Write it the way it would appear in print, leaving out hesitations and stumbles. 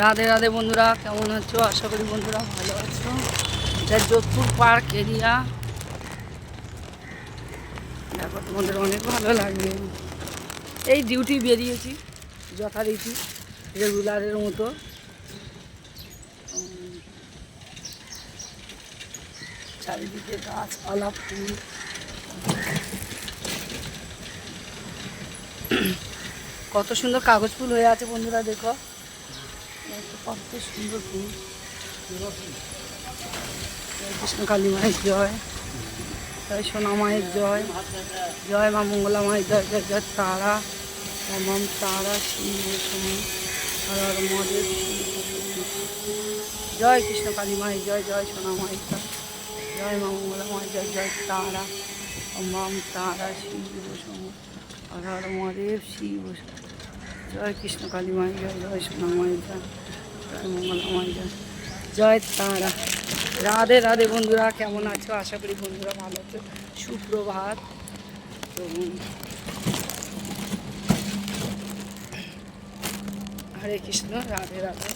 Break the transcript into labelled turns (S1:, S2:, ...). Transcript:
S1: রাধে রাধে বন্ধুরা, কেমন আছো? আশা করি বন্ধুরা ভালো আছো। এটা যোধপুর পার্ক এরিয়া। দেখো তোমাদের অনেক ভালো লাগবে। এই ডিউটি বেরিয়েছি যথারীতি রেগুলারের মতো। চারিদিকে গাছপালা, ফুল, কত সুন্দর কাগজ ফুল হয়ে আছে বন্ধুরা। দেখো কত সুন্দর ফুল। কৃষ্ণ কালী মায়ের জয়, জয় সোনা মায়ের জয়, জয় মা মঙ্গলা মায়ের জয়, জয় জয় তারা, মাম তারা শিব সময়, হর হর মহাদেব শিব শম্ভু। জয় কৃষ্ণ কালী মায়ের জয়, জয় সোনা মায়ের জয়, জয় মা মঙ্গলা মায়ের জয়, জয় তারা, মাম তারা শিব শম্ভু, হর হর মহাদেব শিব। জয় কৃষ্ণ কালী মায়ের জয়, জয় সোনা মায়ের জয়, জয় মঙ্গলা মায়ের জয়, জয় তারা। রাধে রাধে বন্ধুরা, কেমন আছো? আশা করি বন্ধুরা ভালো আছো। সুপ্রভাত। তো হরে কৃষ্ণ, রাধে রাধে।